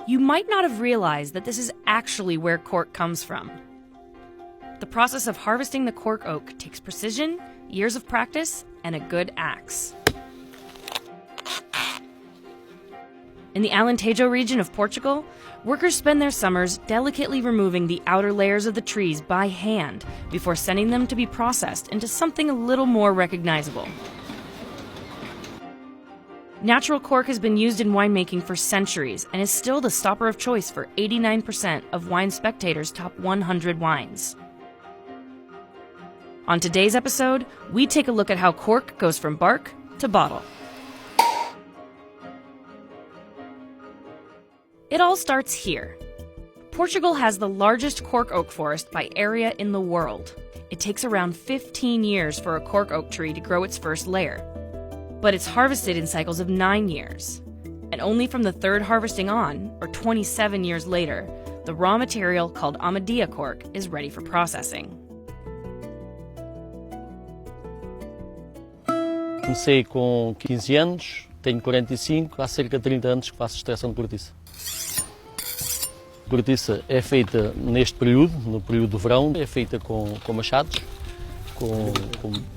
You might not have realized that this is actually where cork comes from. The process of harvesting the cork oak takes precision, years of practice, and a good axe. In the Alentejo region of Portugal, workers spend their summers delicately removing the outer layers of the trees by hand before sending them to be processed into something a little more recognizable. Natural cork has been used in winemaking for centuries and is still the stopper of choice for 89% of Wine Spectator's top 100 wines. On today's episode, we take a look at how cork goes from bark to bottle. It all starts here. Portugal has the largest cork oak forest by area in the world. It takes around 15 years for a cork oak tree to grow its first layer. But it's harvested in cycles of 9 years. And only from the third harvesting on, or 27 years later, the raw material called Amadea cork is ready for processing. Comecei com 15 anos, tenho 45, há cerca de 30 anos que faço extração de cortiça. A cortiça é feita neste período, no período do verão, é feita com machados, com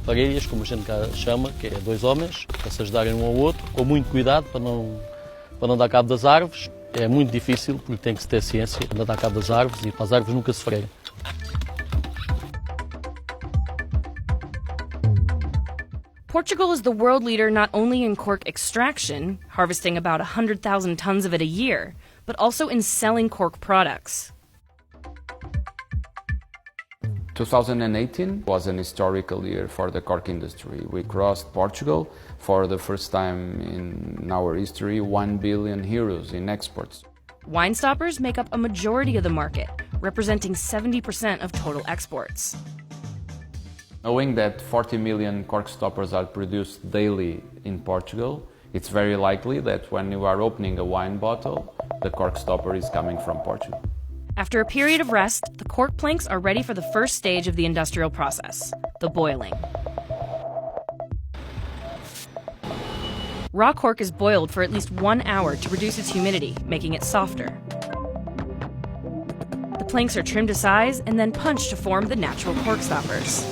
parelhas, como a gente cá chama, que é 2 homens, para se ajudarem um ao outro, com muito cuidado para não dar cabo das árvores. É muito difícil, porque tem que se ter ciência para dar cabo das árvores e para as árvores nunca sofrerem. Portugal is the world leader not only in cork extraction, harvesting about 100,000 tons of it a year, but also in selling cork products. 2018 was an historical year for the cork industry. We crossed Portugal for the first time in our history 1 billion euros in exports. Wine stoppers make up a majority of the market, representing 70% of total exports. Knowing that 40 million cork stoppers are produced daily in Portugal, it's very likely that when you are opening a wine bottle, the cork stopper is coming from Portugal. After a period of rest, the cork planks are ready for the first stage of the industrial process, the boiling. Raw cork is boiled for at least 1 hour to reduce its humidity, making it softer. The planks are trimmed to size and then punched to form the natural cork stoppers.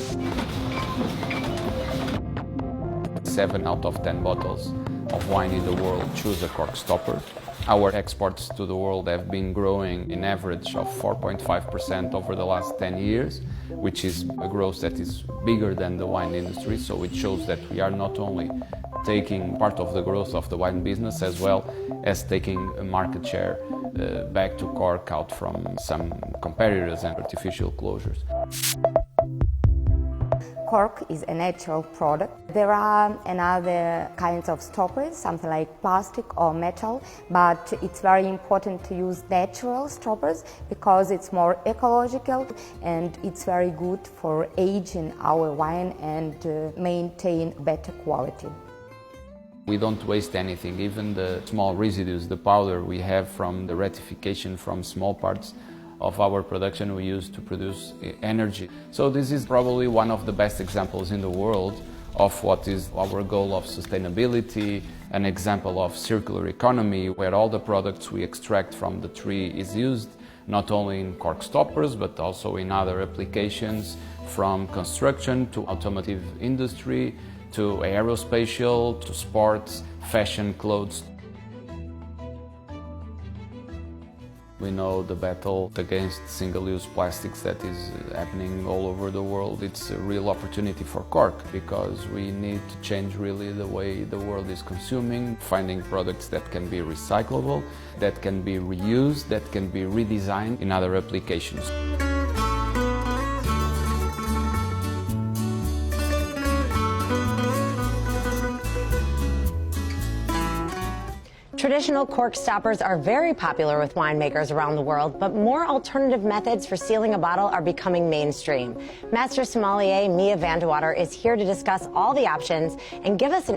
7 out of 10 bottles of wine in the world choose a cork stopper. Our exports to the world have been growing in average of 4.5% over the last 10 years, which is a growth that is bigger than the wine industry. So it shows that we are not only taking part of the growth of the wine business as well as taking a market share back to cork out from some competitors and artificial closures. Cork is a natural product. There are another kinds of stoppers, something like plastic or metal, but it's very important to use natural stoppers because it's more ecological and it's very good for aging our wine and maintain better quality. We don't waste anything, even the small residues, the powder we have from the rectification from small parts of our production we use to produce energy. So this is probably one of the best examples in the world of what is our goal of sustainability, an example of circular economy where all the products we extract from the tree is used not only in cork stoppers but also in other applications, from construction to automotive industry to aerospatial to sports, fashion, clothes. We know the battle against single-use plastics that is happening all over the world. It's a real opportunity for cork because we need to change really the way the world is consuming, finding products that can be recyclable, that can be reused, that can be redesigned in other applications. Traditional cork stoppers are very popular with winemakers around the world, but more alternative methods for sealing a bottle are becoming mainstream. Master sommelier Mia Vandewater is here to discuss all the options and give us an